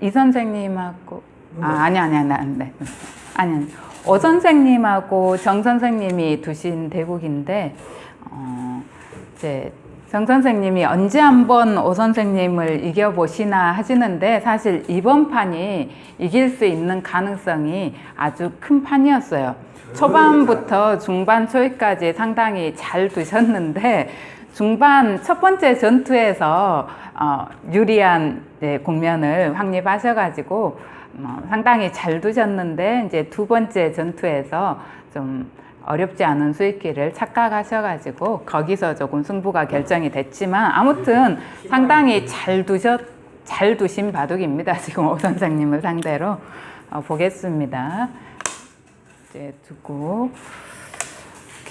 이 선생님하고 아니 오 선생님하고 정 선생님이 두신 대국인데 이제 정 선생님이 언제 한번 오 선생님을 이겨보시나 하시는데 사실 이번 판이 이길 수 있는 가능성이 아주 큰 판이었어요. 초반부터 중반 초기까지 상당히 잘 두셨는데 중반 첫 번째 전투에서 유리한 국면을 확립하셔가지고 상당히 잘 두셨는데 이제 두 번째 전투에서 좀 어렵지 않은 수익기를 착각하셔가지고 거기서 조금 승부가 결정이 됐지만 아무튼 상당히 잘 두신 바둑입니다. 지금 오 선생님을 상대로 보겠습니다. 이제 두고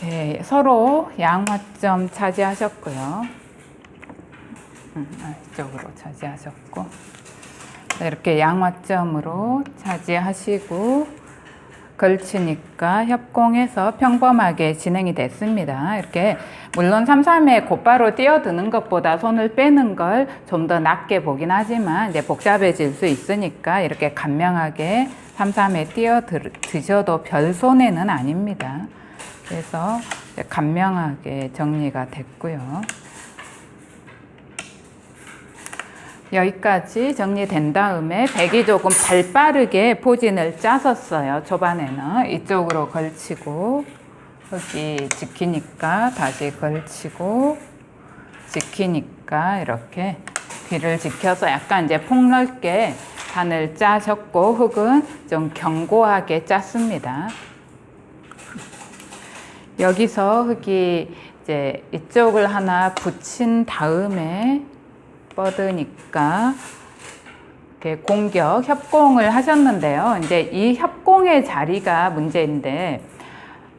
이렇게 서로 양화점 차지하셨고요. 이쪽으로 차지하셨고 이렇게 양화점으로 차지하시고 걸치니까 협공해서 평범하게 진행이 됐습니다. 이렇게 물론 3-3에 곧바로 뛰어드는 것보다 손을 빼는 걸 좀 더 낮게 보긴 하지만 이제 복잡해질 수 있으니까 이렇게 간명하게 3-3에 뛰어드셔도 별 손해는 아닙니다. 그래서 간명하게 정리가 됐고요. 여기까지 정리된 다음에 백이 조금 발빠르게 포진을 짰었어요. 초반에는 이쪽으로 걸치고 여기 지키니까 다시 걸치고 지키니까 이렇게 뒤를 지켜서 약간 이제 폭넓게 판을 짜셨고 흙은 좀 견고하게 짰습니다. 여기서 흙이 이제 이쪽을 하나 붙인 다음에 뻗으니까 이렇게 공격, 협공을 하셨는데요. 이제 이 협공의 자리가 문제인데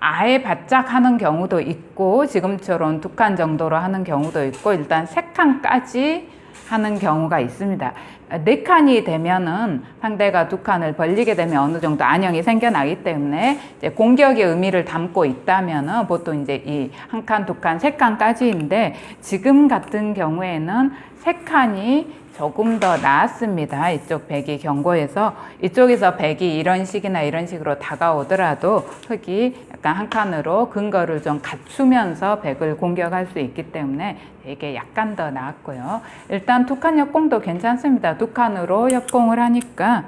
아예 바짝 하는 경우도 있고 지금처럼 2칸 정도로 하는 경우도 있고 일단 3칸까지 하는 경우가 있습니다. 4칸이 되면은 상대가 2칸을 벌리게 되면 어느 정도 안형이 생겨나기 때문에 이제 공격의 의미를 담고 있다면은 보통 이제 이 1칸, 2칸, 3칸까지인데 지금 같은 경우에는 3칸이 조금 더 나았습니다. 이쪽 백이 견고해서 이쪽에서 백이 이런 식이나 이런 식으로 다가오더라도 흙이 약간 한 칸으로 근거를 좀 갖추면서 백을 공격할 수 있기 때문에 이게 약간 더 나았고요. 일단 2칸 협공도 괜찮습니다. 2칸으로 협공을 하니까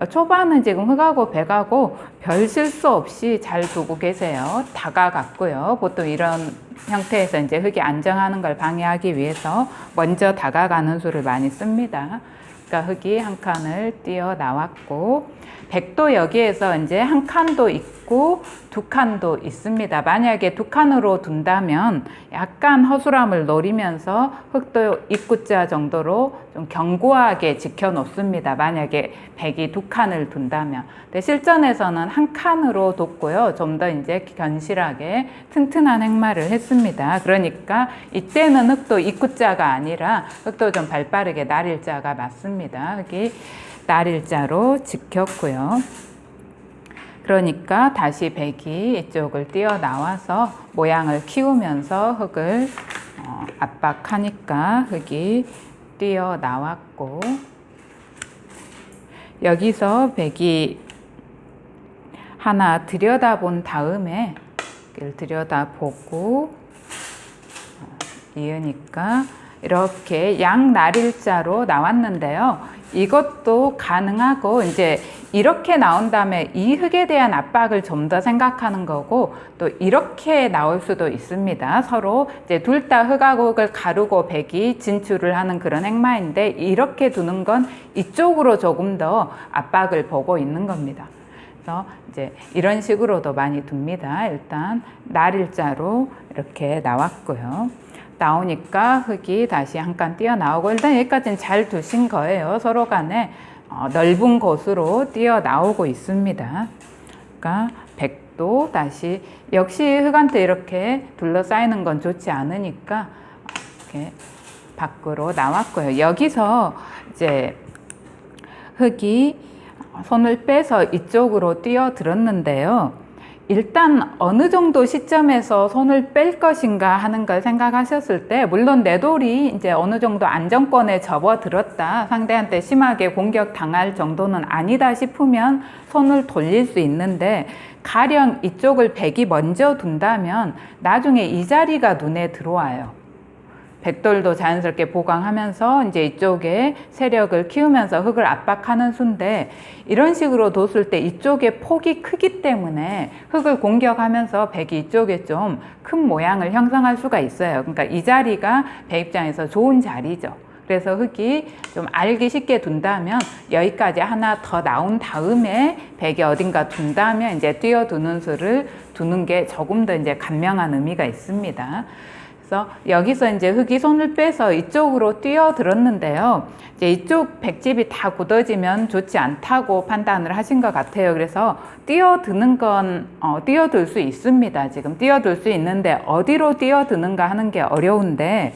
초반은 지금 흙하고 백하고 별 실수 없이 잘 두고 계세요. 다가갔고요. 보통 이런 형태에서 이제 흙이 안정하는 걸 방해하기 위해서 먼저 다가가는 수를 많이 씁니다. 그러니까 흙이 한 칸을 뛰어 나왔고 백도 여기에서 이제 한 칸도 있고 2칸도 있습니다. 만약에 2칸으로 둔다면 약간 허술함을 노리면서 흙도 입구자 정도로 좀 견고하게 지켜 놓습니다. 만약에 백이 2칸을 둔다면. 근데 실전에서는 한 칸으로 뒀고요. 좀 더 이제 견실하게 튼튼한 행마를 했습니다. 그러니까 이때는 흙도 입구자가 아니라 흙도 좀 발빠르게 날일자가 맞습니다. 흙이 날일자로 지켰고요. 그러니까 다시 백이 이쪽을 뛰어나와서 모양을 키우면서 흙을 압박하니까 흙이 뛰어나왔고 여기서 백이 하나 들여다본 다음에 들여다보고 이으니까 이렇게 양날일자로 나왔는데요. 이것도 가능하고 이제 이렇게 나온 다음에 이 흙에 대한 압박을 좀 더 생각하는 거고 또 이렇게 나올 수도 있습니다. 서로 이제 둘 다 흙하고 흙을 가르고 백이 진출을 하는 그런 행마인데 이렇게 두는 건 이쪽으로 조금 더 압박을 보고 있는 겁니다. 그래서 이제 이런 식으로도 많이 둡니다. 일단 날일자로 이렇게 나왔고요. 나오니까 흙이 다시 한 칸 뛰어나오고 일단 여기까지는 잘 두신 거예요. 서로 간에 넓은 곳으로 뛰어나오고 있습니다. 그러니까 백도 다시 역시 흙한테 이렇게 둘러싸이는 건 좋지 않으니까 이렇게 밖으로 나왔고요. 여기서 이제 흙이 손을 빼서 이쪽으로 뛰어들었는데요. 일단 어느 정도 시점에서 손을 뺄 것인가 하는 걸 생각하셨을 때, 물론 내 돌이 이제 어느 정도 안정권에 접어들었다, 상대한테 심하게 공격당할 정도는 아니다 싶으면 손을 돌릴 수 있는데, 가령 이쪽을 백이 먼저 둔다면 나중에 이 자리가 눈에 들어와요. 백돌도 자연스럽게 보강하면서 이제 이쪽에 세력을 키우면서 흙을 압박하는 수인데, 이런 식으로 뒀을 때 이쪽에 폭이 크기 때문에 흙을 공격하면서 백이 이쪽에 좀 큰 모양을 형성할 수가 있어요. 그러니까 이 자리가 백 입장에서 좋은 자리죠. 그래서 흙이 좀 알기 쉽게 둔다면 여기까지 하나 더 나온 다음에 백이 어딘가 둔다면 이제 뛰어두는 수를 두는 게 조금 더 이제 간명한 의미가 있습니다. 그래서 여기서 이제 흙이 손을 빼서 이쪽으로 뛰어들었는데요. 이제 이쪽 백집이 다 굳어지면 좋지 않다고 판단을 하신 것 같아요. 그래서 뛰어드는 건 뛰어들 수 있습니다. 지금 뛰어들 수 있는데 어디로 뛰어드는가 하는 게 어려운데,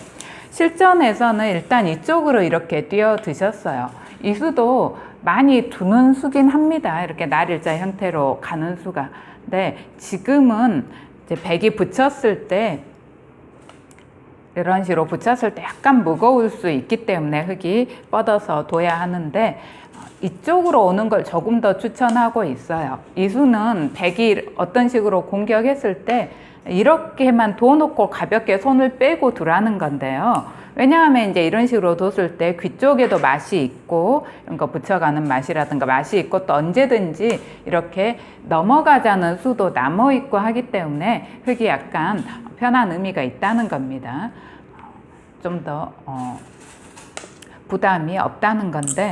실전에서는 일단 이쪽으로 이렇게 뛰어드셨어요. 이 수도 많이 두는 수긴 합니다. 이렇게 날일자 형태로 가는 수가. 근데 지금은 이제 백이 붙였을 때, 이런 식으로 붙였을 때 약간 무거울 수 있기 때문에 흙이 뻗어서 둬야 하는데, 이쪽으로 오는 걸 조금 더 추천하고 있어요. 이 수는 백이 어떤 식으로 공격했을 때 이렇게만 둬놓고 가볍게 손을 빼고 두라는 건데요. 왜냐하면 이제 이런 식으로 뒀을 때 귀 쪽에도 맛이 있고, 이런 거 붙여가는 맛이라든가 맛이 있고, 또 언제든지 이렇게 넘어가자는 수도 남아 있고 하기 때문에 흙이 약간 편한 의미가 있다는 겁니다. 좀 더 부담이 없다는 건데,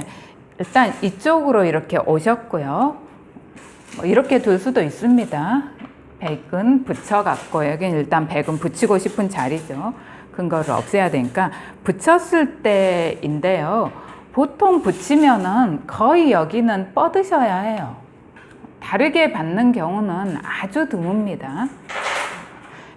일단 이쪽으로 이렇게 오셨고요. 뭐 이렇게 둘 수도 있습니다. 백은 붙여갖고, 여기는 일단 백은 붙이고 싶은 자리죠. 근거를 없애야 되니까 붙였을 때인데요. 보통 붙이면은 거의 여기는 뻗으셔야 해요. 다르게 받는 경우는 아주 드뭅니다.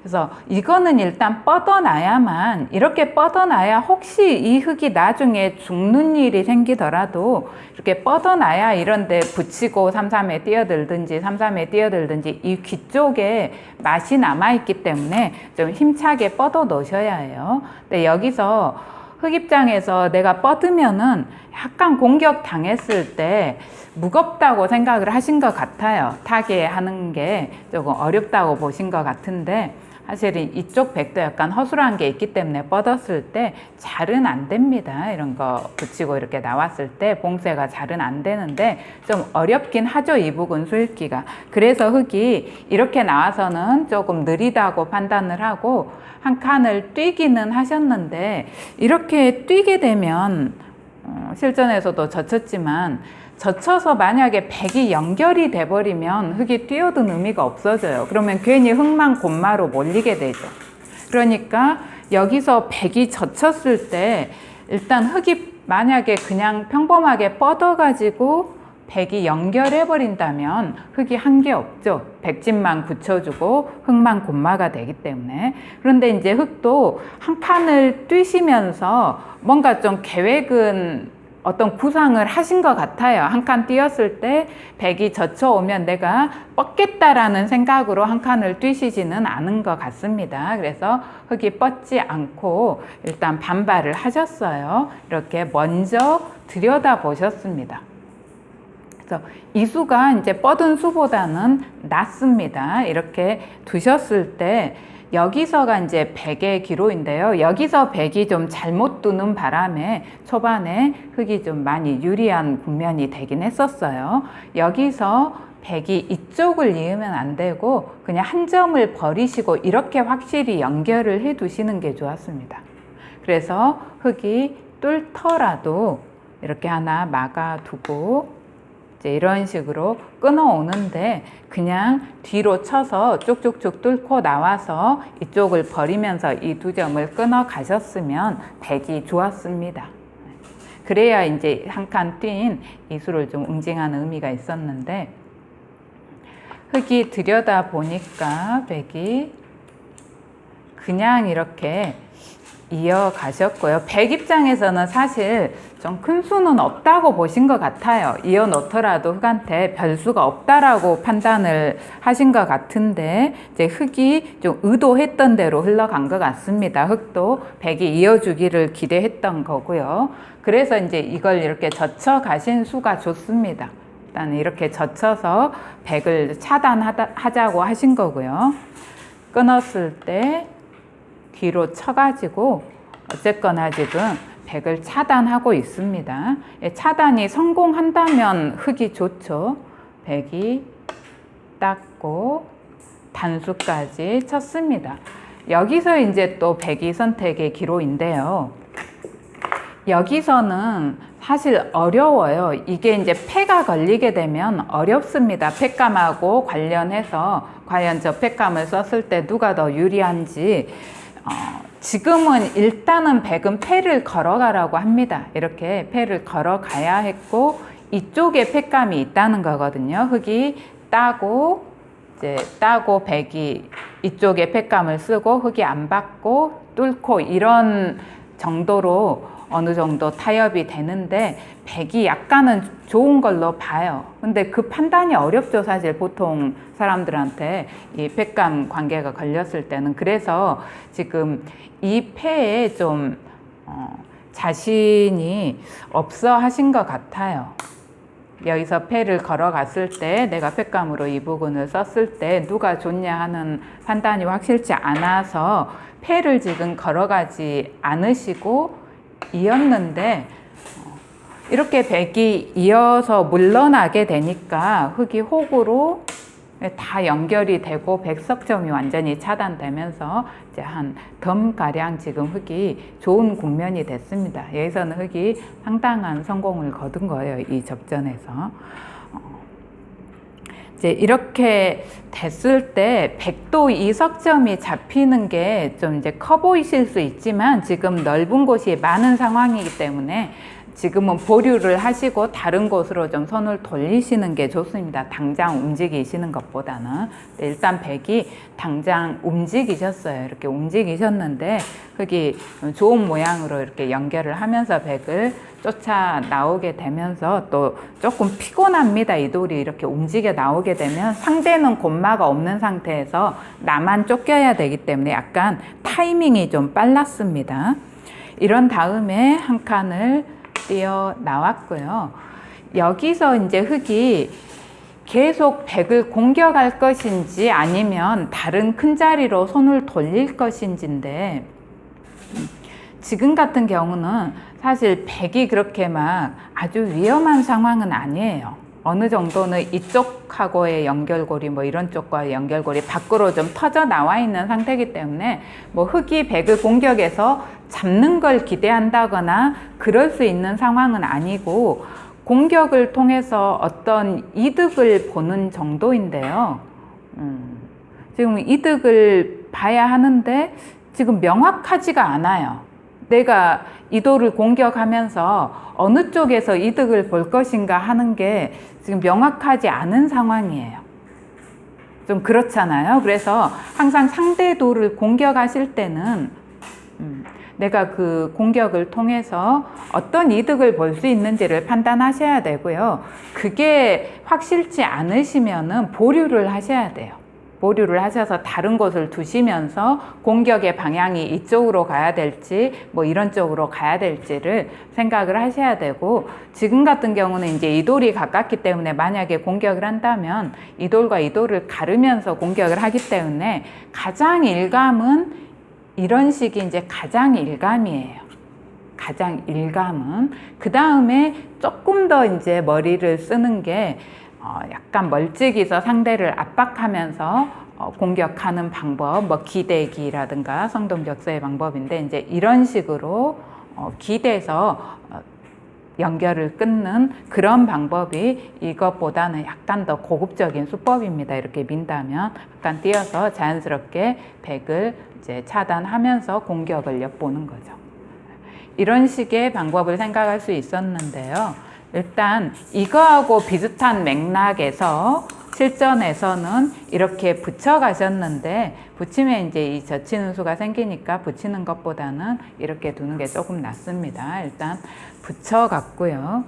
그래서 이거는 일단 뻗어놔야만, 이렇게 뻗어놔야 혹시 이 흙이 나중에 죽는 일이 생기더라도 이렇게 뻗어놔야 이런데 붙이고 3-3에 뛰어들든지 3-3에 뛰어들든지 이 귀 쪽에 맛이 남아있기 때문에 좀 힘차게 뻗어 놓으셔야 해요. 근데 여기서 흙 입장에서 내가 뻗으면은 약간 공격 당했을 때 무겁다고 생각을 하신 것 같아요. 타개하는 게 조금 어렵다고 보신 것 같은데, 사실 이쪽 백도 약간 허술한 게 있기 때문에 뻗었을 때 잘은 안 됩니다. 이런 거 붙이고 이렇게 나왔을 때 봉쇄가 잘은 안 되는데 좀 어렵긴 하죠, 이 부분 수읽기가. 그래서 흙이 이렇게 나와서는 조금 느리다고 판단을 하고 한 칸을 뛰기는 하셨는데, 이렇게 뛰게 되면 실전에서도 젖혔지만, 젖혀서 만약에 백이 연결이 돼버리면 흙이 뛰어든 의미가 없어져요. 그러면 괜히 흙만 곶마로 몰리게 되죠. 그러니까 여기서 백이 젖혔을 때 일단 흙이 만약에 그냥 평범하게 뻗어가지고 백이 연결해버린다면 흙이 한 게 없죠. 백집만 붙여주고 흙만 곶마가 되기 때문에. 그런데 이제 흙도 한 칸을 뛰시면서 뭔가 좀 계획은 어떤 구상을 하신 것 같아요. 한 칸 뛰었을 때 백이 젖혀오면 내가 뻗겠다라는 생각으로 한 칸을 뛰시지는 않은 것 같습니다. 그래서 흙이 뻗지 않고 일단 반발을 하셨어요. 이렇게 먼저 들여다보셨습니다. 그래서 이 수가 이제 뻗은 수보다는 낫습니다. 이렇게 두셨을 때 여기서가 이제 백의 기로인데요. 여기서 백이 좀 잘못 두는 바람에 초반에 흙이 좀 많이 유리한 국면이 되긴 했었어요. 여기서 백이 이쪽을 이으면 안 되고 그냥 한 점을 버리시고 이렇게 확실히 연결을 해 두시는 게 좋았습니다. 그래서 흙이 뚫더라도 이렇게 하나 막아 두고 이제 이런 식으로 끊어오는데, 그냥 뒤로 쳐서 쭉쭉쭉 뚫고 나와서 이쪽을 버리면서 이 두 점을 끊어 가셨으면 백이 좋았습니다. 그래야 이제 한 칸 뛴 이 수를 좀 응징하는 의미가 있었는데, 흙이 들여다 보니까 백이 그냥 이렇게 이어가셨고요. 백 입장에서는 사실 좀 큰 수는 없다고 보신 것 같아요. 이어놓더라도 흑한테 별수가 없다라고 판단을 하신 것 같은데 이제 흑이 좀 의도했던 대로 흘러간 것 같습니다. 흑도 백이 이어주기를 기대했던 거고요. 그래서 이제 이걸 이렇게 젖혀 가신 수가 좋습니다. 일단 이렇게 젖혀서 백을 차단하자고 하신 거고요. 끊었을 때 뒤로 쳐가지고 어쨌거나 지금 백을 차단하고 있습니다. 차단이 성공한다면 흑이 좋죠. 백이 땄고 단수까지 쳤습니다. 여기서 이제 또 백이 선택의 기로인데요. 여기서는 사실 어려워요. 이게 이제 패가 걸리게 되면 어렵습니다. 패감하고 관련해서 과연 저 패감을 썼을 때 누가 더 유리한지 지금은 일단은 백은 패를 걸어가라고 합니다. 이렇게 패를 걸어가야 했고 이쪽에 패감이 있다는 거거든요. 흑이 따고 이제 따고 백이 이쪽에 패감을 쓰고 흑이 안 받고 뚫고 이런 정도로 어느 정도 타협이 되는데 백이 약간은 좋은 걸로 봐요. 근데 그 판단이 어렵죠. 사실 보통 사람들한테 이 패감 관계가 걸렸을 때는. 그래서 지금 이 패에 좀 자신이 없어 하신 것 같아요. 여기서 패를 걸어갔을 때 내가 패감으로 이 부분을 썼을 때 누가 좋냐 하는 판단이 확실치 않아서 패를 지금 걸어가지 않으시고 이었는데 이렇게 백이 이어서 물러나게 되니까 흑이 혹으로 다 연결이 되고 백석점이 완전히 차단되면서 이제 한 덤가량 지금 흑이 좋은 국면이 됐습니다. 여기서는 흑이 상당한 성공을 거둔 거예요. 이 접전에서. 이제 이렇게 됐을 때 백도 이 석점이 잡히는 게 좀 이제 커 보이실 수 있지만 지금 넓은 곳이 많은 상황이기 때문에 지금은 보류를 하시고 다른 곳으로 좀 손을 돌리시는 게 좋습니다. 당장 움직이시는 것보다는. 일단 백이 당장 움직이셨어요. 이렇게 움직이셨는데 흑이 좋은 모양으로 이렇게 연결을 하면서 백을 쫓아 나오게 되면서 또 조금 피곤합니다. 이 돌이 이렇게 움직여 나오게 되면 상대는 곶마가 없는 상태에서 나만 쫓겨야 되기 때문에 약간 타이밍이 좀 빨랐습니다. 이런 다음에 한 칸을 뛰어 나왔고요. 여기서 이제 흑이 계속 백을 공격할 것인지 아니면 다른 큰 자리로 손을 돌릴 것인지인데 지금 같은 경우는 사실 백이 그렇게 막 아주 위험한 상황은 아니에요. 어느 정도는 이쪽하고의 연결고리 뭐 이런 쪽과의 연결고리 밖으로 좀 터져 나와 있는 상태이기 때문에 뭐 흑이 백을 공격해서 잡는 걸 기대한다거나 그럴 수 있는 상황은 아니고 공격을 통해서 어떤 이득을 보는 정도인데요. 지금 이득을 봐야 하는데 지금 명확하지가 않아요. 내가 이 돌을 공격하면서 어느 쪽에서 이득을 볼 것인가 하는 게 지금 명확하지 않은 상황이에요. 좀 그렇잖아요. 그래서 항상 상대 돌을 공격하실 때는 내가 그 공격을 통해서 어떤 이득을 볼 수 있는지를 판단하셔야 되고요. 그게 확실치 않으시면은 보류를 하셔야 돼요. 보류를 하셔서 다른 곳을 두시면서 공격의 방향이 이쪽으로 가야 될지 뭐 이런 쪽으로 가야 될지를 생각을 하셔야 되고 지금 같은 경우는 이제 이 돌이 가깝기 때문에 만약에 공격을 한다면 이 돌과 이 돌을 가르면서 공격을 하기 때문에 가장 일감은 이런 식이 이제 가장 일감이에요. 가장 일감은 그 다음에 조금 더 이제 머리를 쓰는 게 약간 멀찍이서 상대를 압박하면서 공격하는 방법, 뭐 기대기라든가 성동격서의 방법인데 이제 이런 식으로 기대서 연결을 끊는 그런 방법이 이것보다는 약간 더 고급적인 수법입니다. 이렇게 민다면 약간 띄어서 자연스럽게 백을 이제 차단하면서 공격을 엿보는 거죠. 이런 식의 방법을 생각할 수 있었는데요. 일단 이거하고 비슷한 맥락에서 실전에서는 이렇게 붙여 가셨는데, 붙이면 이제 이 젖히는 수가 생기니까 붙이는 것보다는 이렇게 두는 게 조금 낫습니다. 일단 붙여 갔고요.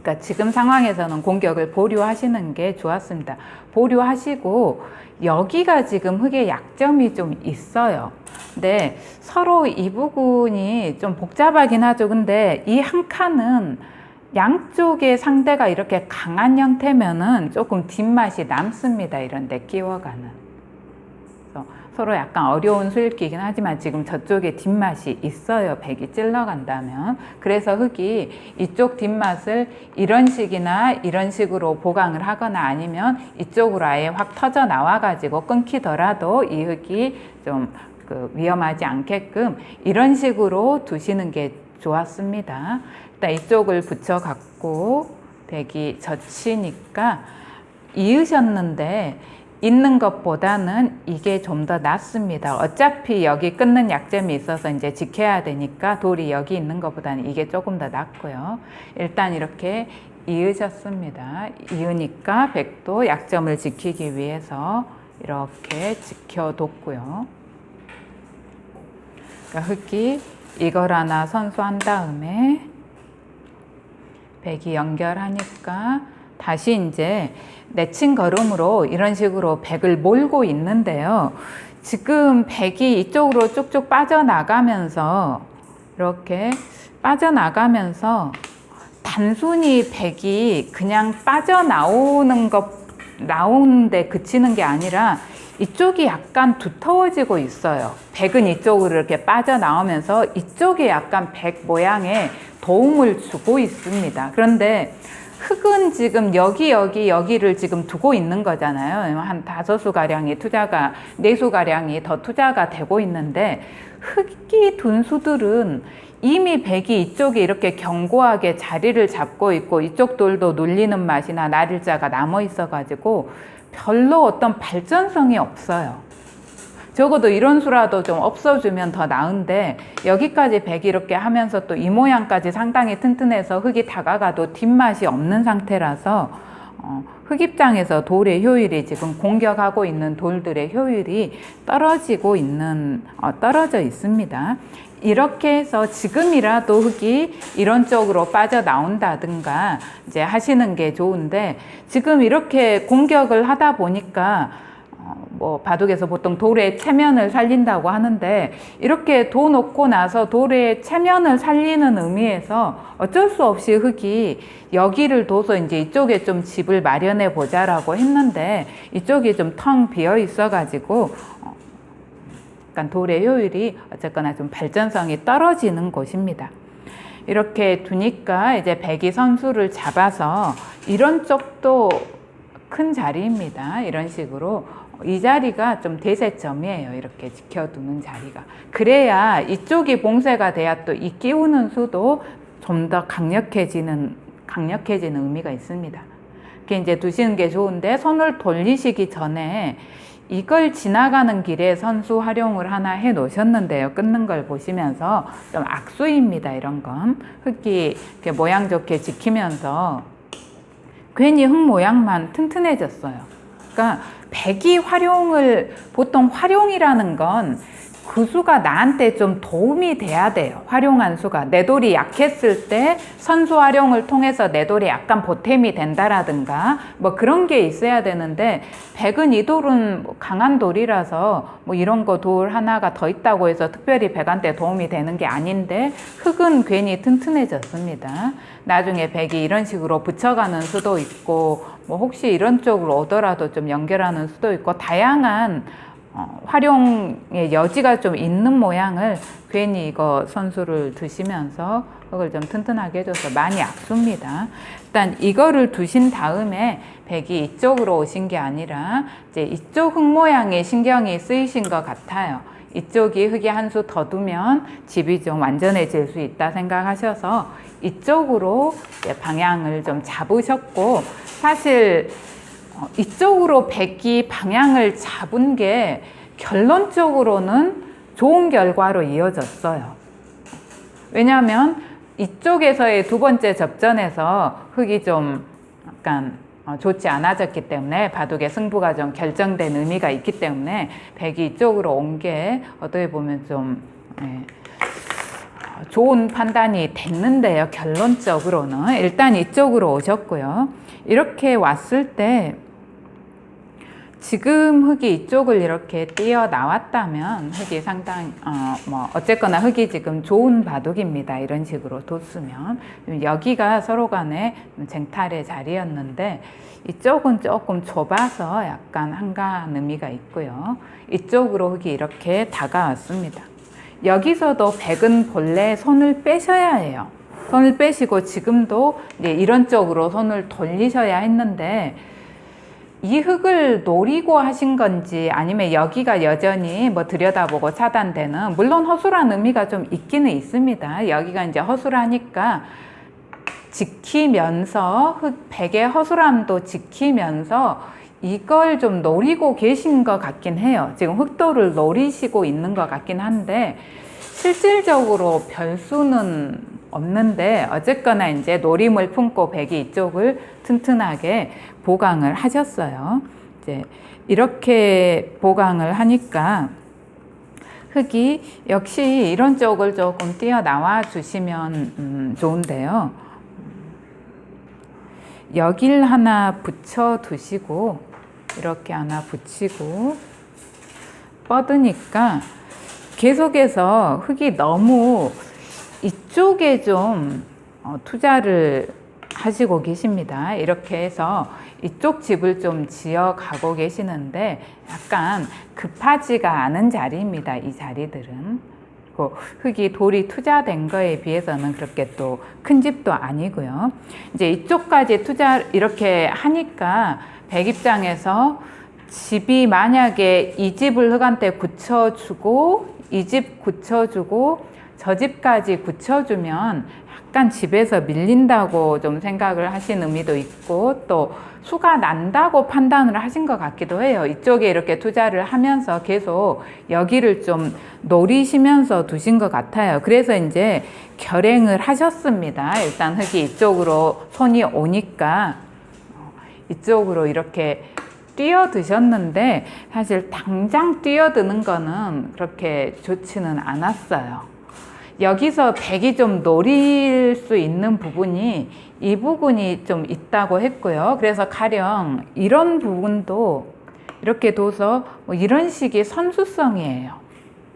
그러니까 지금 상황에서는 공격을 보류하시는 게 좋았습니다. 보류하시고, 여기가 지금 흙의 약점이 좀 있어요. 근데 서로 이 부분이 좀 복잡하긴 하죠. 근데 이 한 칸은 양쪽의 상대가 이렇게 강한 형태면은 조금 뒷맛이 남습니다. 이런 데 끼워가는. 그래서 서로 약간 어려운 수읽기이긴 하지만 지금 저쪽에 뒷맛이 있어요. 백이 찔러간다면. 그래서 흙이 이쪽 뒷맛을 이런 식이나 이런 식으로 보강을 하거나 아니면 이쪽으로 아예 확 터져 나와가지고 끊기더라도 이 흙이 좀 위험하지 않게끔 이런 식으로 두시는 게 좋았습니다. 일단 이쪽을 붙여 갖고 백이 젖히니까 이으셨는데 있는 것보다는 이게 좀 더 낫습니다. 어차피 여기 끊는 약점이 있어서 이제 지켜야 되니까 돌이 여기 있는 것보다는 이게 조금 더 낫고요. 일단 이렇게 이으셨습니다. 이으니까 백도 약점을 지키기 위해서 이렇게 지켜뒀고요. 그러니까 흙이 이걸 하나 선수한 다음에 백이 연결하니까 다시 이제 내친 걸음으로 이런 식으로 백을 몰고 있는데요. 지금 백이 이쪽으로 쭉쭉 빠져나가면서 이렇게 빠져나가면서 단순히 백이 그냥 나오는데 그치는 게 아니라 이쪽이 약간 두터워지고 있어요. 백은 이쪽으로 이렇게 빠져나오면서 이쪽에 약간 백 모양에 도움을 주고 있습니다. 그런데 흙은 지금 여기를 지금 두고 있는 거잖아요. 한 5수가량이 투자가, 4수가량이 더 투자가 되고 있는데, 흙이 둔 수들은 이미 백이 이쪽에 이렇게 견고하게 자리를 잡고 있고, 이쪽 돌도 눌리는 맛이나 날일자가 남아 있어가지고, 별로 어떤 발전성이 없어요. 적어도 이런 수라도 좀 없어주면 더 나은데 여기까지 백이 이렇게 하면서 또 이 모양까지 상당히 튼튼해서 흙이 다가가도 뒷맛이 없는 상태라서 흙 입장에서 돌의 효율이 지금 공격하고 있는 돌들의 효율이 떨어져 있습니다. 이렇게 해서 지금이라도 흙이 이런 쪽으로 빠져나온다든가 이제 하시는 게 좋은데 지금 이렇게 공격을 하다 보니까 바둑에서 보통 돌의 체면을 살린다고 하는데 이렇게 둬 놓고 나서 돌의 체면을 살리는 의미에서 어쩔 수 없이 흙이 여기를 둬서 이제 이쪽에 좀 집을 마련해 보자라고 했는데 이쪽이 좀 텅 비어 있어 가지고 약간 돌의 효율이 어쨌거나 좀 발전성이 떨어지는 곳입니다. 이렇게 두니까 이제 백이 선수를 잡아서 이런 쪽도 큰 자리입니다. 이런 식으로 이 자리가 좀 대세점이에요. 이렇게 지켜두는 자리가. 그래야 이쪽이 봉쇄가 돼야 또 이 끼우는 수도 좀 더 강력해지는 의미가 있습니다. 이렇게 이제 두시는 게 좋은데 손을 돌리시기 전에 이걸 지나가는 길에 선수 활용을 하나 해 놓으셨는데요. 끊는 걸 보시면서 좀 악수입니다. 이런 건. 흙이 이렇게 모양 좋게 지키면서 괜히 흙 모양만 튼튼해졌어요. 그러니까 백이 보통 활용이라는 건 그 수가 나한테 좀 도움이 돼야 돼요. 활용한 수가. 내 돌이 약했을 때 선수 활용을 통해서 내 돌이 약간 보탬이 된다라든가 뭐 그런 게 있어야 되는데 백은 이 돌은 강한 돌이라서 뭐 이런 거 돌 하나가 더 있다고 해서 특별히 백한테 도움이 되는 게 아닌데 흙은 괜히 튼튼해졌습니다. 나중에 백이 이런 식으로 붙여가는 수도 있고 뭐 혹시 이런 쪽으로 오더라도 좀 연결하는 수도 있고 다양한 활용의 여지가 좀 있는 모양을 괜히 이거 선수를 두시면서 흙을 좀 튼튼하게 해줘서 많이 악수입니다. 일단 이거를 두신 다음에 백이 이쪽으로 오신 게 아니라 이제 이쪽 흙 모양에 신경이 쓰이신 것 같아요. 이쪽이 흙이 한 수 더 두면 집이 좀 완전해질 수 있다 생각하셔서 이쪽으로 방향을 좀 잡으셨고 사실 이쪽으로 백이 방향을 잡은 게 결론적으로는 좋은 결과로 이어졌어요. 왜냐하면 이쪽에서의 두 번째 접전에서 흙이 좀 약간 좋지 않아졌기 때문에 바둑의 승부가 좀 결정된 의미가 있기 때문에 백이 이쪽으로 온 게 어떻게 보면 좀 좋은 판단이 됐는데요. 결론적으로는 일단 이쪽으로 오셨고요. 이렇게 왔을 때 지금 흙이 이쪽을 이렇게 뛰어 나왔다면 흙이 상당히 어쨌거나 흙이 지금 좋은 바둑입니다. 이런 식으로 뒀으면 여기가 서로 간에 쟁탈의 자리였는데 이쪽은 조금 좁아서 약간 한가한 의미가 있고요. 이쪽으로 흙이 이렇게 다가왔습니다. 여기서도 백은 본래 손을 빼셔야 해요. 손을 빼시고 지금도 이런 쪽으로 손을 돌리셔야 했는데 이 흙을 노리고 하신 건지 아니면 여기가 여전히 들여다보고 차단되는, 물론 허술한 의미가 좀 있기는 있습니다. 여기가 이제 허술하니까 지키면서 백의 허술함도 지키면서 이걸 좀 노리고 계신 것 같긴 해요. 지금 흑도를 노리시고 있는 것 같긴 한데 실질적으로 별수는 없는데 어쨌거나 이제 노림을 품고 백이 이쪽을 튼튼하게 보강을 하셨어요. 이제 이렇게 보강을 하니까 흙이 역시 이런 쪽을 조금 뛰어나와 주시면 좋은데요. 여길 하나 붙여 두시고 이렇게 하나 붙이고 뻗으니까 계속해서 흙이 너무 이쪽에 좀 투자를 하시고 계십니다. 이렇게 해서 이쪽 집을 좀 지어 가고 계시는데 약간 급하지가 않은 자리입니다. 이 자리들은. 흙이 돌이 투자된 거에 비해서는 그렇게 또 큰 집도 아니고요. 이제 이쪽까지 투자 이렇게 하니까 백 입장에서 집이 만약에 이 집을 흙한테 굳혀주고 이 집 굳혀주고 저 집까지 굳혀주면 약간 집에서 밀린다고 좀 생각을 하신 의미도 있고 또 수가 난다고 판단을 하신 것 같기도 해요. 이쪽에 이렇게 투자를 하면서 계속 여기를 좀 노리시면서 두신 것 같아요. 그래서 이제 결행을 하셨습니다. 일단 흙이 이쪽으로 손이 오니까 이쪽으로 이렇게 뛰어드셨는데 사실 당장 뛰어드는 거는 그렇게 좋지는 않았어요. 여기서 백이 좀 노릴 수 있는 부분이 이 부분이 좀 있다고 했고요. 그래서 가령 이런 부분도 이렇게 둬서 이런 식의 선수성이에요.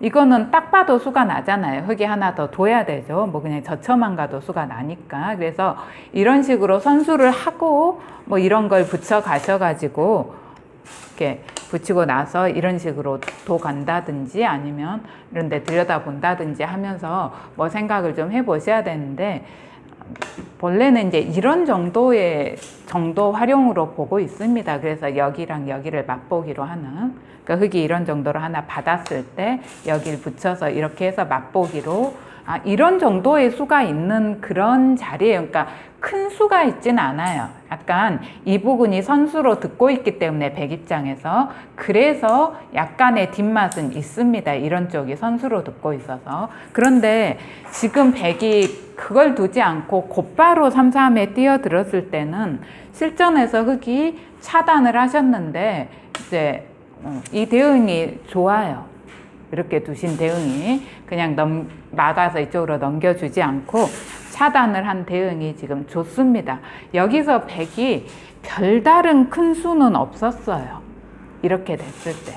이거는 딱 봐도 수가 나잖아요. 흙이 하나 더 둬야 되죠. 그냥 저쳐만 가도 수가 나니까. 그래서 이런 식으로 선수를 하고 이런 걸 붙여 가셔가지고 이렇게 붙이고 나서 이런 식으로 도 간다든지 아니면 이런 데 들여다본다든지 하면서 생각을 좀 해보셔야 되는데 본래는 이제 이런 정도의 활용으로 보고 있습니다. 그래서 여기랑 여기를 맛보기로 하는, 그러니까 흙이 이런 정도로 하나 받았을 때 여기를 붙여서 이렇게 해서 맛보기로 이런 정도의 수가 있는 그런 자리예요. 그러니까 큰 수가 있진 않아요. 약간 이 부분이 선수로 듣고 있기 때문에 백 입장에서 그래서 약간의 뒷맛은 있습니다. 이런 쪽이 선수로 듣고 있어서. 그런데 지금 백이 그걸 두지 않고 곧바로 3-3에 뛰어들었을 때는 실전에서 흙이 차단을 하셨는데 이제 이 대응이 좋아요. 이렇게 두신 대응이 그냥 막아서 이쪽으로 넘겨주지 않고 차단을 한 대응이 지금 좋습니다. 여기서 백이 별다른 큰 수는 없었어요. 이렇게 됐을 때.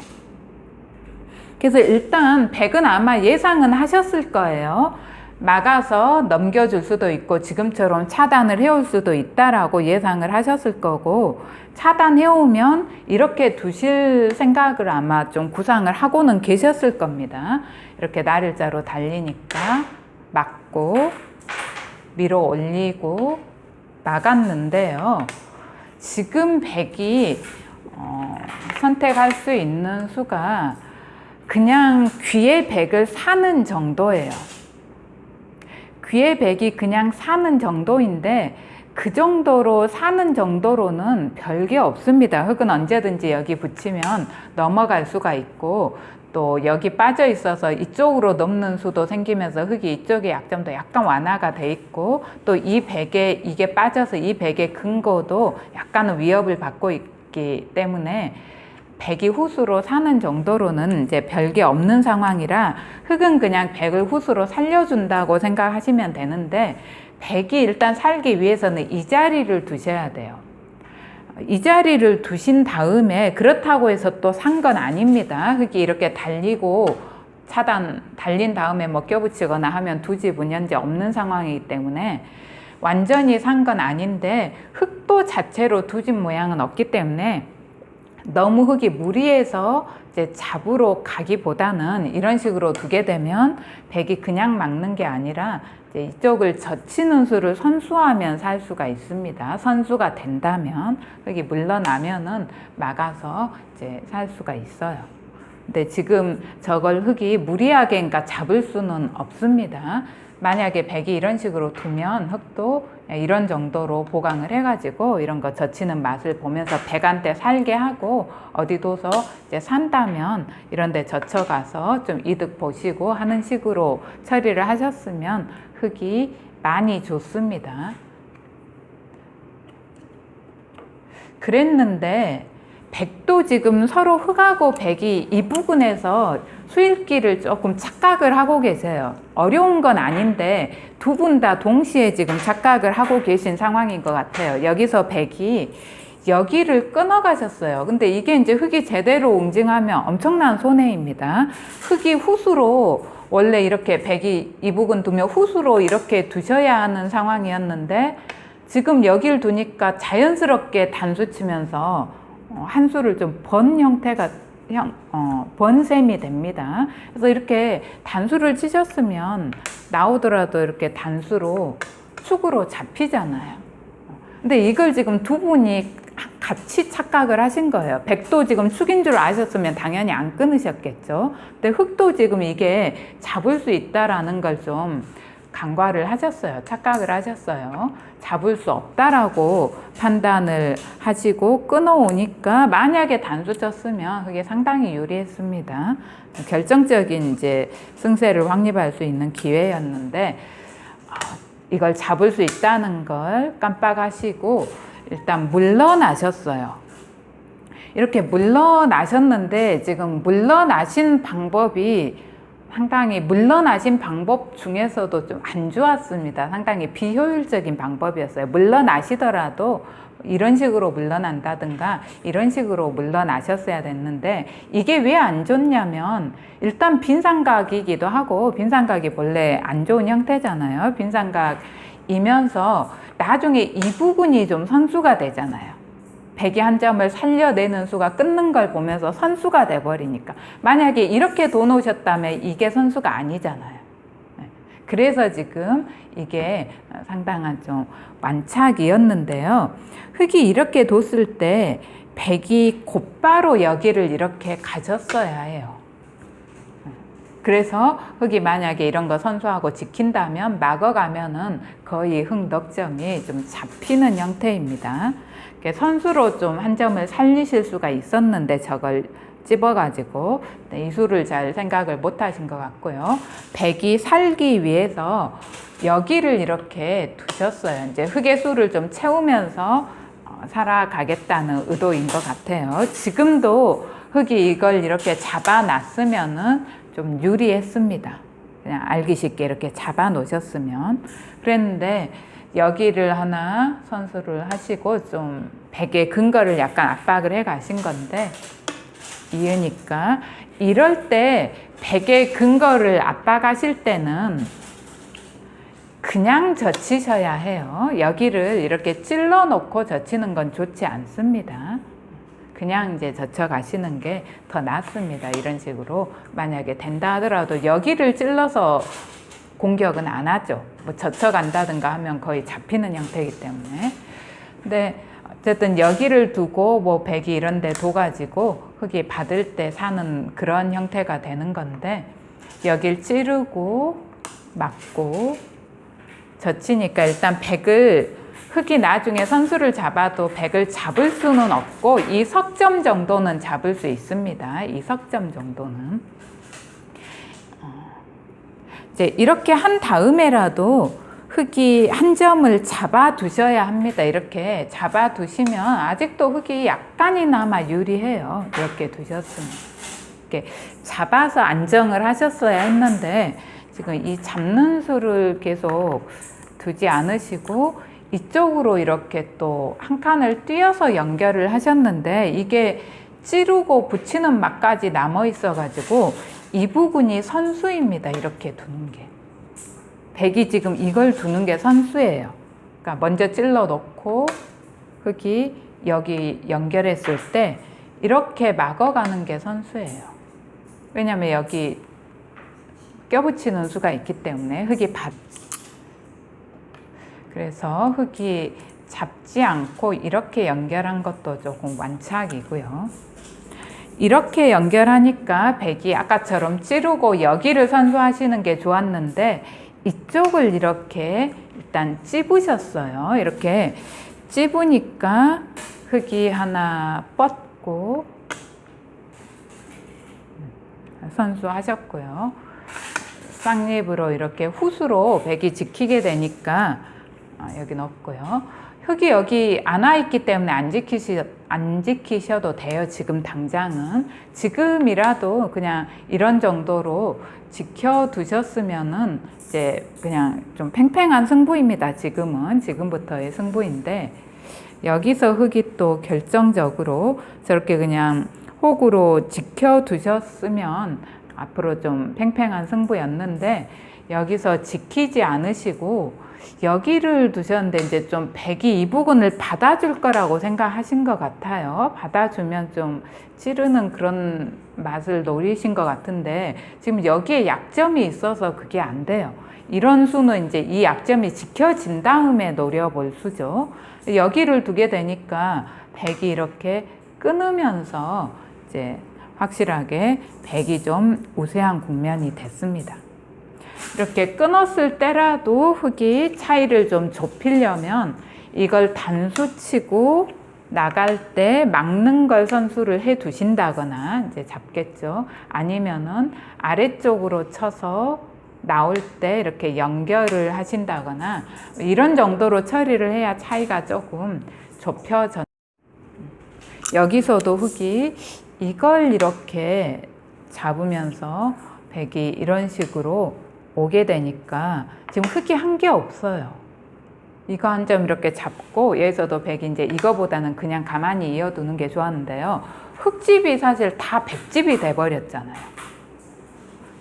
그래서 일단 백은 아마 예상은 하셨을 거예요. 막아서 넘겨줄 수도 있고 지금처럼 차단을 해올 수도 있다라고 예상을 하셨을 거고, 차단해오면 이렇게 두실 생각을 아마 좀 구상을 하고는 계셨을 겁니다. 이렇게 날일자로 달리니까 막고 밀어 올리고 막았는데요. 지금 백이 선택할 수 있는 수가 그냥 귀의 백을 사는 정도예요. 귀의 백이 그냥 사는 정도인데 그 정도로 사는 정도로는 별게 없습니다. 흙은 언제든지 여기 붙이면 넘어갈 수가 있고 또 여기 빠져 있어서 이쪽으로 넘는 수도 생기면서 흙이 이쪽의 약점도 약간 완화가 돼 있고, 또 이 백에 이게 빠져서 이 백의 근거도 약간은 위협을 받고 있기 때문에 백이 후수로 사는 정도로는 이제 별게 없는 상황이라 흙은 그냥 백을 후수로 살려준다고 생각하시면 되는데, 백이 일단 살기 위해서는 이 자리를 두셔야 돼요. 이 자리를 두신 다음에 그렇다고 해서 또 산 건 아닙니다. 흙이 이렇게 달린 다음에 뭐 껴붙이거나 하면 두 집 운연제 없는 상황이기 때문에 완전히 산 건 아닌데, 흙도 자체로 두 집 모양은 없기 때문에 너무 흙이 무리해서 이제 잡으러 가기보다는 이런 식으로 두게 되면 백이 그냥 막는 게 아니라 이제 이쪽을 젖히는 수를 선수하면 살 수가 있습니다. 선수가 된다면, 흙이 물러나면은 막아서 이제 살 수가 있어요. 근데 지금 저걸 흙이 무리하게 그러니까 잡을 수는 없습니다. 만약에 백이 이런 식으로 두면 흙도 이런 정도로 보강을 해가지고 이런 거 젖히는 맛을 보면서 백한테 살게 하고, 어디 둬서 이제 산다면 이런 데 젖혀가서 좀 이득 보시고 하는 식으로 처리를 하셨으면 흙이 많이 좋습니다. 그랬는데 백도 지금 서로 흙하고 백이 이 부분에서 수익기를 조금 착각을 하고 계세요. 어려운 건 아닌데 두 분 다 동시에 지금 착각을 하고 계신 상황인 것 같아요. 여기서 백이 여기를 끊어 가셨어요. 근데 이게 이제 흙이 제대로 응징하면 엄청난 손해입니다. 흙이 후수로 원래 이렇게 백이 이 부분 두면 후수로 이렇게 두셔야 하는 상황이었는데, 지금 여기를 두니까 자연스럽게 단수 치면서 한 수를 좀 번 형태가 번셈이 됩니다. 그래서 이렇게 단수를 치셨으면 나오더라도 이렇게 단수로 축으로 잡히잖아요. 근데 이걸 지금 두 분이 같이 착각을 하신 거예요. 백도 지금 축인 줄 아셨으면 당연히 안 끊으셨겠죠. 근데 흙도 지금 이게 잡을 수 있다라는 걸 좀 간과를 하셨어요. 착각을 하셨어요. 잡을 수 없다라고 판단을 하시고 끊어오니까, 만약에 단수 쳤으면 그게 상당히 유리했습니다. 결정적인 이제 승세를 확립할 수 있는 기회였는데, 이걸 잡을 수 있다는 걸 깜빡하시고 일단 물러나셨어요. 이렇게 물러나셨는데, 지금 물러나신 방법이 상당히 물러나신 방법 중에서도 좀 안 좋았습니다. 상당히 비효율적인 방법이었어요. 물러나시더라도 이런 식으로 물러난다든가 이런 식으로 물러나셨어야 됐는데, 이게 왜 안 좋냐면 일단 빈삼각이기도 하고, 빈삼각이 원래 안 좋은 형태잖아요. 빈삼각이면서 나중에 이 부분이 좀 선수가 되잖아요. 백이 한 점을 살려내는 수가 끊는 걸 보면서 선수가 돼버리니까, 만약에 이렇게 둬 놓으셨다면 이게 선수가 아니잖아요. 그래서 지금 이게 상당한 좀 완착이었는데요. 흙이 이렇게 뒀을 때 백이 곧바로 여기를 이렇게 가졌어야 해요. 그래서 흙이 만약에 이런 거 선수하고 지킨다면 막아가면은 거의 흙 넉점이 좀 잡히는 형태입니다. 선수로 좀 한 점을 살리실 수가 있었는데 저걸 찝어가지고 이 수를 잘 생각을 못 하신 것 같고요. 백이 살기 위해서 여기를 이렇게 두셨어요. 이제 흙의 수를 좀 채우면서 살아가겠다는 의도인 것 같아요. 지금도 흙이 이걸 이렇게 잡아놨으면은 좀 유리했습니다. 그냥 알기 쉽게 이렇게 잡아 놓으셨으면. 그랬는데 여기를 하나 선수를 하시고 좀 백의 근거를 약간 압박을 해 가신 건데, 이으니까 이럴 때 백의 근거를 압박하실 때는 그냥 젖히셔야 해요. 여기를 이렇게 찔러 놓고 젖히는 건 좋지 않습니다. 그냥 이제 젖혀 가시는 게 더 낫습니다. 이런 식으로 만약에 된다 하더라도 여기를 찔러서 공격은 안 하죠. 뭐 젖혀 간다든가 하면 거의 잡히는 형태이기 때문에. 근데 어쨌든 여기를 두고 뭐 백이 이런 데 둬가지고 흙이 받을 때 사는 그런 형태가 되는 건데, 여길 찌르고 막고 젖히니까 일단 백을 흙이 나중에 선수를 잡아도 백을 잡을 수는 없고 이 석점 정도는 잡을 수 있습니다. 이 석점 정도는. 이제 이렇게 한 다음에라도 흙이 한 점을 잡아 두셔야 합니다. 이렇게 잡아 두시면 아직도 흙이 약간이나마 유리해요. 이렇게 두셨으면. 이렇게 잡아서 안정을 하셨어야 했는데 지금 이 잡는 수를 계속 두지 않으시고 이쪽으로 이렇게 또 한 칸을 띄어서 연결을 하셨는데 이게 찌르고 붙이는 맛까지 남아 있어 가지고 이 부분이 선수입니다. 이렇게 두는 게. 백이 지금 이걸 두는 게 선수예요. 그러니까 먼저 찔러 놓고 흙이 여기 연결했을 때 이렇게 막아가는 게 선수예요. 왜냐하면 여기 껴붙이는 수가 있기 때문에 흙이 그래서 흙이 잡지 않고 이렇게 연결한 것도 조금 완착이고요. 이렇게 연결하니까 백이 아까처럼 찌르고 여기를 선수하시는 게 좋았는데 이쪽을 이렇게 일단 찝으셨어요. 이렇게 찝으니까 흙이 하나 뻗고 선수하셨고요. 쌍립으로 이렇게 훗으로 백이 지키게 되니까 여기 넣었고요. 흙이 여기 안 와 있기 때문에 안 지키셔도 돼요. 지금 당장은. 지금이라도 그냥 이런 정도로 지켜두셨으면은 이제 그냥 좀 팽팽한 승부입니다. 지금부터의 승부인데 여기서 흙이 또 결정적으로 저렇게 그냥 혹으로 지켜두셨으면 앞으로 좀 팽팽한 승부였는데 여기서 지키지 않으시고 여기를 두셨는데 이제 좀 백이 이 부분을 받아줄 거라고 생각하신 것 같아요. 받아주면 좀 찌르는 그런 맛을 노리신 것 같은데 지금 여기에 약점이 있어서 그게 안 돼요. 이런 수는 이제 이 약점이 지켜진 다음에 노려볼 수죠. 여기를 두게 되니까 백이 이렇게 끊으면서 이제 확실하게 백이 좀 우세한 국면이 됐습니다. 이렇게 끊었을 때라도 흙이 차이를 좀 좁히려면 이걸 단수 치고 나갈 때 막는 걸 선수를 해 두신다거나 이제 잡겠죠. 아니면은 아래쪽으로 쳐서 나올 때 이렇게 연결을 하신다거나 이런 정도로 처리를 해야 차이가 조금 좁혀져. 여기서도 흙이 이걸 이렇게 잡으면서 백이 이런 식으로 오게 되니까 지금 흙이 한 게 없어요. 이거 한 점 이렇게 잡고 여기서도 백이 이제 이거보다는 그냥 가만히 이어두는 게 좋았는데요. 흙집이 사실 다 백집이 돼버렸잖아요.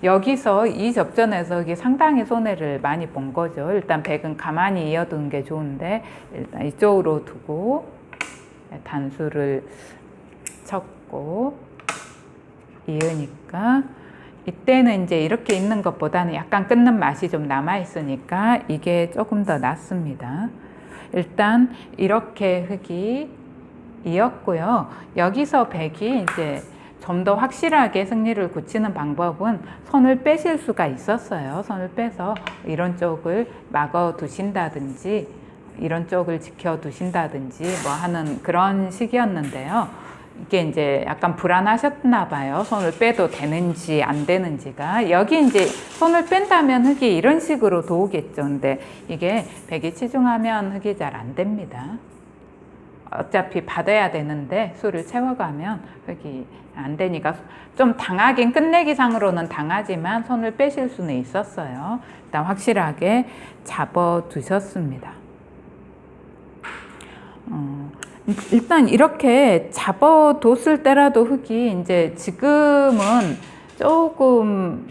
여기서 이 접전에서 이게 상당히 손해를 많이 본 거죠. 일단 백은 가만히 이어두는 게 좋은데 일단 이쪽으로 두고 단수를 쳤고 이으니까 이때는 이제 이렇게 있는 것보다는 약간 끊는 맛이 좀 남아 있으니까 이게 조금 더 낫습니다. 일단 이렇게 흙이 이었고요. 여기서 백이 이제 좀 더 확실하게 승리를 굳히는 방법은 손을 빼실 수가 있었어요. 손을 빼서 이런 쪽을 막아 두신다든지 이런 쪽을 지켜 두신다든지 뭐 하는 그런 식이었는데요. 이게 이제 약간 불안하셨나 봐요. 손을 빼도 되는지 안 되는지가. 여기 이제 손을 뺀다면 흙이 이런 식으로 도우겠죠. 근데 이게 백이 치중하면 흙이 잘 안 됩니다. 어차피 받아야 되는데 수를 채워가면 흙이 안 되니까 좀 당하긴 끝내기 상으로는 당하지만 손을 빼실 수는 있었어요. 일단 확실하게 잡아 두셨습니다. 일단 이렇게 잡아뒀을 때라도 흙이 이제 지금은 조금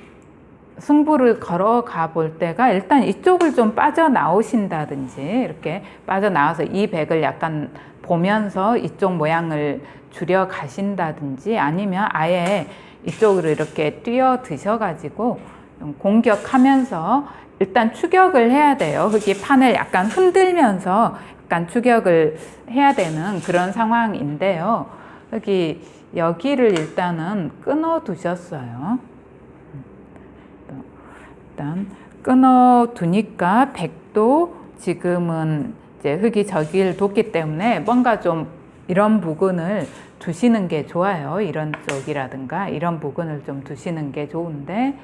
승부를 걸어가 볼 때가 일단 이쪽을 좀 빠져나오신다든지 이렇게 빠져나와서 이 백을 약간 보면서 이쪽 모양을 줄여 가신다든지 아니면 아예 이쪽으로 이렇게 뛰어 드셔가지고 공격하면서 일단 추격을 해야 돼요. 흙이 판을 약간 흔들면서 약간 추격을 해야 되는 그런 상황인데요. 여기를 일단은 끊어 두셨어요. 일단 끊어 두니까 백도 지금은 이제 흙이 저기를 돋기 때문에 뭔가 좀 이런 부분을 두시는 게 좋아요. 이런 쪽이라든가 이런 부분을 좀 두시는 게 좋은데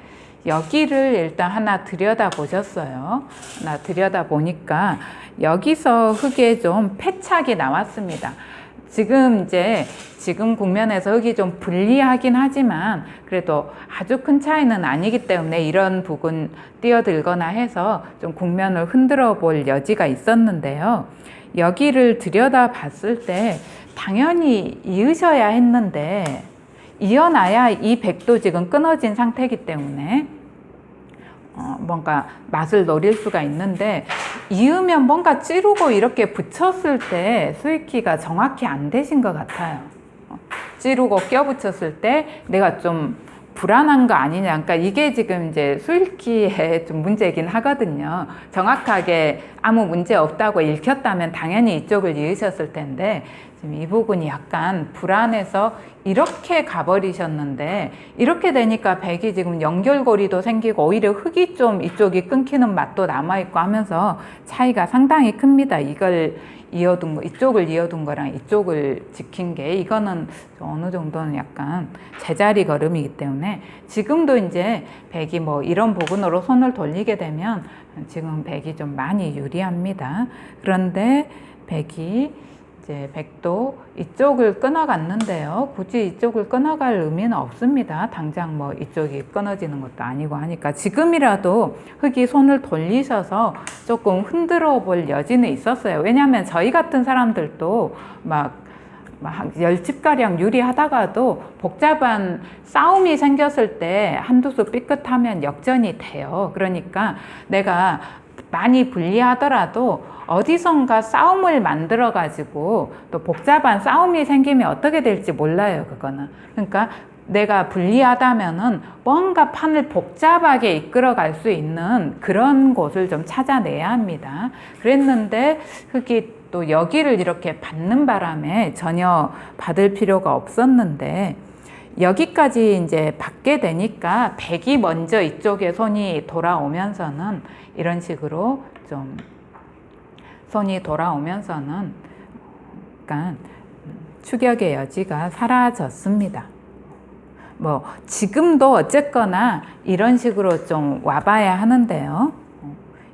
여기를 일단 하나 들여다 보셨어요. 하나 들여다 보니까 여기서 흙에 좀 패착이 나왔습니다. 지금 국면에서 흙이 좀 불리하긴 하지만 그래도 아주 큰 차이는 아니기 때문에 이런 부분 뛰어들거나 해서 좀 국면을 흔들어 볼 여지가 있었는데요. 여기를 들여다 봤을 때 당연히 이으셔야 했는데 이어놔야 이 백도 지금 끊어진 상태이기 때문에 뭔가 맛을 노릴 수가 있는데 이으면 뭔가 찌르고 이렇게 붙였을 때 수익기가 정확히 안 되신 것 같아요. 찌르고 껴붙였을 때 내가 좀 불안한 거 아니냐. 그러니까 이게 지금 이제 수익기에 좀 문제이긴 하거든요. 정확하게 아무 문제 없다고 읽혔다면 당연히 이쪽을 이으셨을 텐데 지금 이 부분이 약간 불안해서 이렇게 가버리셨는데 이렇게 되니까 백이 지금 연결고리도 생기고 오히려 흙이 좀 이쪽이 끊기는 맛도 남아있고 하면서 차이가 상당히 큽니다. 이걸 이어둔 거, 이쪽을 이어둔 거랑 이쪽을 지킨 게 이거는 어느 정도는 약간 제자리 걸음이기 때문에 지금도 이제 백이 뭐 이런 부분으로 손을 돌리게 되면 지금 백이 좀 많이 유리합니다. 그런데 백이 이제 백도 이쪽을 끊어갔는데요. 굳이 이쪽을 끊어갈 의미는 없습니다. 당장 뭐 이쪽이 끊어지는 것도 아니고 하니까 지금이라도 흙이 손을 돌리셔서 조금 흔들어 볼 여지는 있었어요. 왜냐하면 저희 같은 사람들도 막 10집가량 유리하다가도 복잡한 싸움이 생겼을 때 한두 수 삐끗하면 역전이 돼요. 그러니까 내가 많이 불리하더라도 어디선가 싸움을 만들어 가지고 또 복잡한 싸움이 생기면 어떻게 될지 몰라요. 그거는. 그러니까 내가 불리하다면은 뭔가 판을 복잡하게 이끌어 갈 수 있는 그런 곳을 좀 찾아내야 합니다. 그랬는데 흙이 또 여기를 이렇게 받는 바람에 전혀 받을 필요가 없었는데 여기까지 이제 받게 되니까 백이 먼저 이쪽에 손이 돌아오면서는 이런 식으로 좀 손이 돌아오면서는 약간 추격의 여지가 사라졌습니다. 뭐 지금도 어쨌거나 이런 식으로 좀 와봐야 하는데요.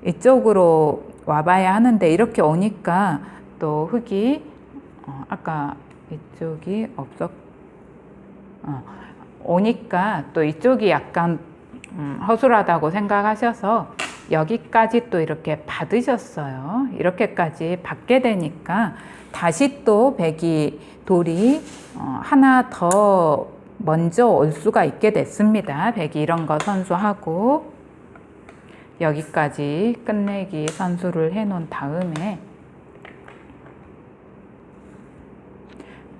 이쪽으로 와봐야 하는데 이렇게 오니까 또 흙이 아까 이쪽이 오니까 또 이쪽이 약간 허술하다고 생각하셔서 여기까지 또 이렇게 받으셨어요. 이렇게까지 받게 되니까 다시 또 돌이 하나 더 먼저 올 수가 있게 됐습니다. 백이 이런 거 선수하고 여기까지 끝내기 선수를 해 놓은 다음에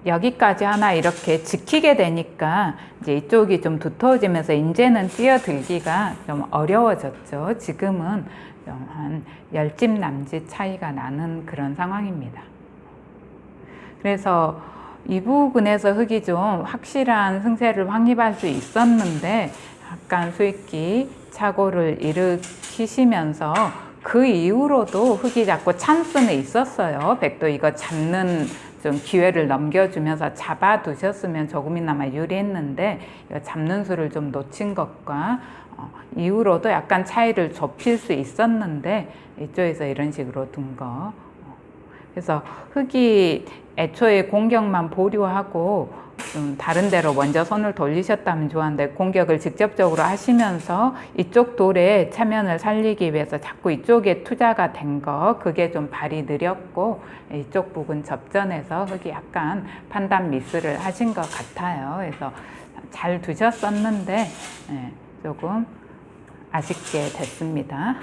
여기까지 하나 이렇게 지키게 되니까 이제 이쪽이 좀 두터워지면서 이제는 뛰어들기가 좀 어려워졌죠. 지금은 좀 한 10집 남짓 차이가 나는 그런 상황입니다. 그래서 이 부분에서 흙이 좀 확실한 승세를 확립할 수 있었는데 약간 수익기 착오를 일으키시면서 그 이후로도 흙이 자꾸 찬스는 있었어요. 백도 이거 잡는 좀 기회를 넘겨주면서 잡아두셨으면 조금이나마 유리했는데 이거 잡는 수를 좀 놓친 것과 이후로도 약간 차이를 좁힐 수 있었는데 이쪽에서 이런 식으로 둔 거. 그래서 흙이 애초에 공격만 보류하고 좀 다른 데로 먼저 손을 돌리셨다면 좋았는데 공격을 직접적으로 하시면서 이쪽 돌에 체면을 살리기 위해서 자꾸 이쪽에 투자가 된 거 그게 좀 발이 느렸고 이쪽 부분 접전에서 흙이 약간 판단 미스를 하신 것 같아요. 그래서 잘 두셨었는데 조금 아쉽게 됐습니다.